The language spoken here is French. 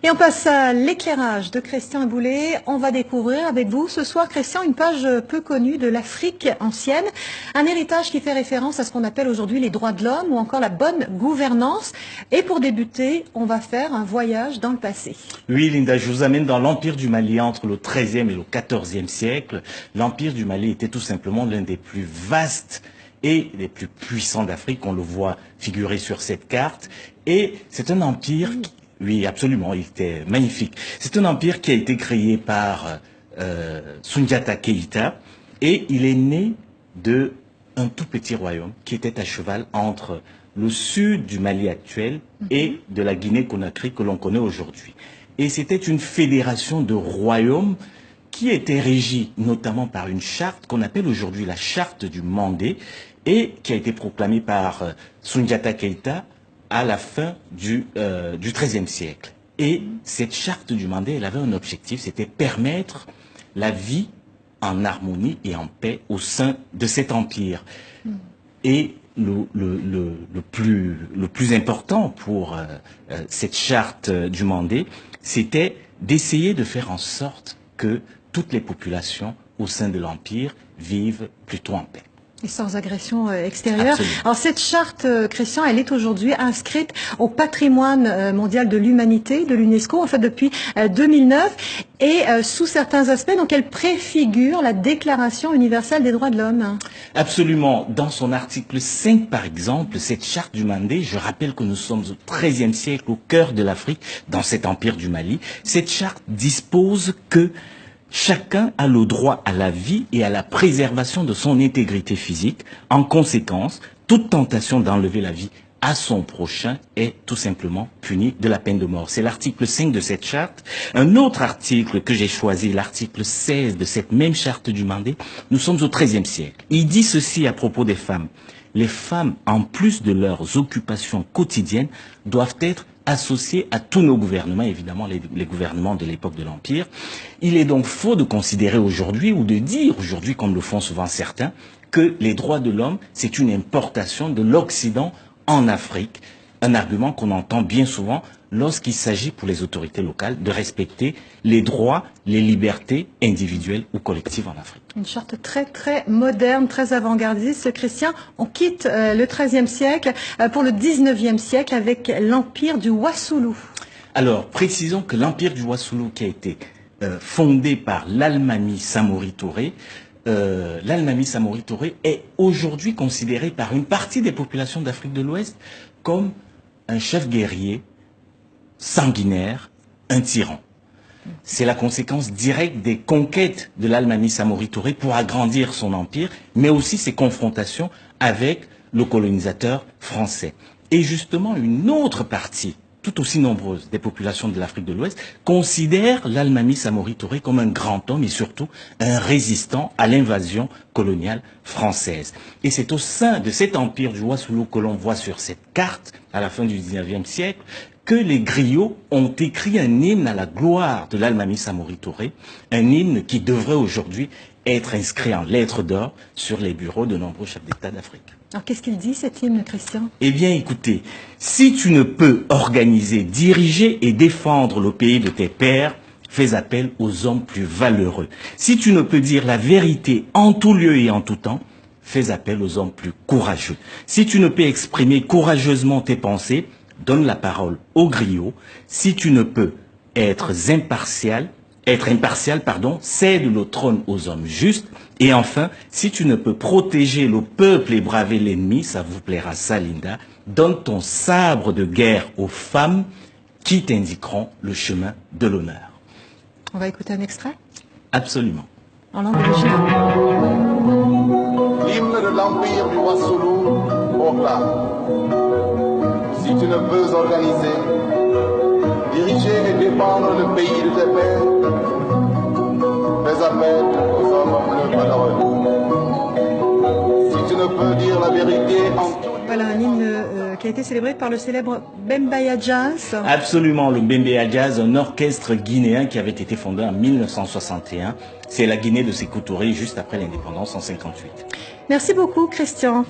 Et on passe à l'éclairage de Christian Boulet. On va découvrir avec vous ce soir, Christian, une page peu connue de l'Afrique ancienne. Un héritage qui fait référence à ce qu'on appelle aujourd'hui les droits de l'homme ou encore la bonne gouvernance. Et pour débuter, on va faire un voyage dans le passé. Oui, Linda, je vous amène dans l'Empire du Mali entre le XIIIe et le XIVe siècle. L'Empire du Mali était tout simplement l'un des plus vastes et les plus puissants d'Afrique. On le voit figurer sur cette carte. Et c'est un empire... Oui, absolument, il était magnifique. C'est un empire qui a été créé par Soundiata Keïta et il est né de un tout petit royaume qui était à cheval entre le sud du Mali actuel et de la Guinée-Conakry que l'on connaît aujourd'hui. Et c'était une fédération de royaumes qui était régie notamment par une charte qu'on appelle aujourd'hui la charte du Mandé et qui a été proclamée par Soundiata Keïta à la fin du XIIIe siècle. Et cette charte du Mandé, elle avait un objectif, c'était permettre la vie en harmonie et en paix au sein de cet empire. Et le plus important pour cette charte du Mandé, c'était d'essayer de faire en sorte que toutes les populations au sein de l'empire vivent plutôt en paix. Et sans agression extérieure. Absolument. Alors cette charte, Christian, elle est aujourd'hui inscrite au patrimoine mondial de l'humanité, de l'UNESCO, en fait depuis 2009, et sous certains aspects, donc elle préfigure la Déclaration universelle des droits de l'homme. Absolument. Dans son article 5, par exemple, cette charte du Mandé, je rappelle que nous sommes au XIIIe siècle, au cœur de l'Afrique, dans cet empire du Mali, cette charte dispose que chacun a le droit à la vie et à la préservation de son intégrité physique. En conséquence, toute tentation d'enlever la vie à son prochain est tout simplement punie de la peine de mort. C'est l'article 5 de cette charte. Un autre article que j'ai choisi, l'article 16 de cette même charte du Mandé, nous sommes au XIIIe siècle. Il dit ceci à propos des femmes. Les femmes, en plus de leurs occupations quotidiennes, doivent être associés à tous nos gouvernements, évidemment les gouvernements de l'époque de l'Empire. Il est donc faux de considérer aujourd'hui, ou de dire aujourd'hui, comme le font souvent certains, que les droits de l'homme, c'est une importation de l'Occident en Afrique. Un argument qu'on entend bien souvent lorsqu'il s'agit pour les autorités locales de respecter les droits, les libertés individuelles ou collectives en Afrique. Une charte très très moderne, très avant-gardiste. Christian, on quitte le XIIIe siècle pour le XIXe siècle avec l'empire du Wassoulou. Alors, précisons que l'empire du Wassoulou qui a été fondé par l'Almami Samori Touré, l'Almami Samori Touré est aujourd'hui considéré par une partie des populations d'Afrique de l'Ouest comme un chef guerrier sanguinaire, un tyran. C'est la conséquence directe des conquêtes de l'Almami Samori Touré pour agrandir son empire, mais aussi ses confrontations avec le colonisateur français. Et justement, une autre partie, tout aussi nombreuse, des populations de l'Afrique de l'Ouest, considère l'Almami Samori Touré comme un grand homme et surtout un résistant à l'invasion coloniale française. Et c'est au sein de cet empire du Wassoulou que l'on voit sur cette carte, à la fin du XIXe siècle, que les griots ont écrit un hymne à la gloire de l'Almami Samori Touré, un hymne qui devrait aujourd'hui être inscrit en lettres d'or sur les bureaux de nombreux chefs d'État d'Afrique. Alors qu'est-ce qu'il dit cet hymne, Christian? Eh bien écoutez, si tu ne peux organiser, diriger et défendre le pays de tes pères, fais appel aux hommes plus valeureux. Si tu ne peux dire la vérité en tout lieu et en tout temps, fais appel aux hommes plus courageux. Si tu ne peux exprimer courageusement tes pensées, donne la parole aux griots. Si tu ne peux être impartial, cède le trône aux hommes justes. Et enfin, si tu ne peux protéger le peuple et braver l'ennemi, ça vous plaira ça, Linda, donne ton sabre de guerre aux femmes qui t'indiqueront le chemin de l'honneur. On va écouter un extrait? Absolument. En langue originale. L'hymne de l'empire du Wassoulou proclame: si tu ne peux organiser, diriger et défendre le pays de tes pères, fais appel aux hommes plus malheureux. Si tu ne peux dire la vérité en tout. Voilà un hymne qui a été célébré par le célèbre Bembeya Jazz. Absolument, le Bembeya Jazz, un orchestre guinéen qui avait été fondé en 1961. C'est la Guinée de Sékou Touré juste après l'indépendance en 58. Merci beaucoup, Christian.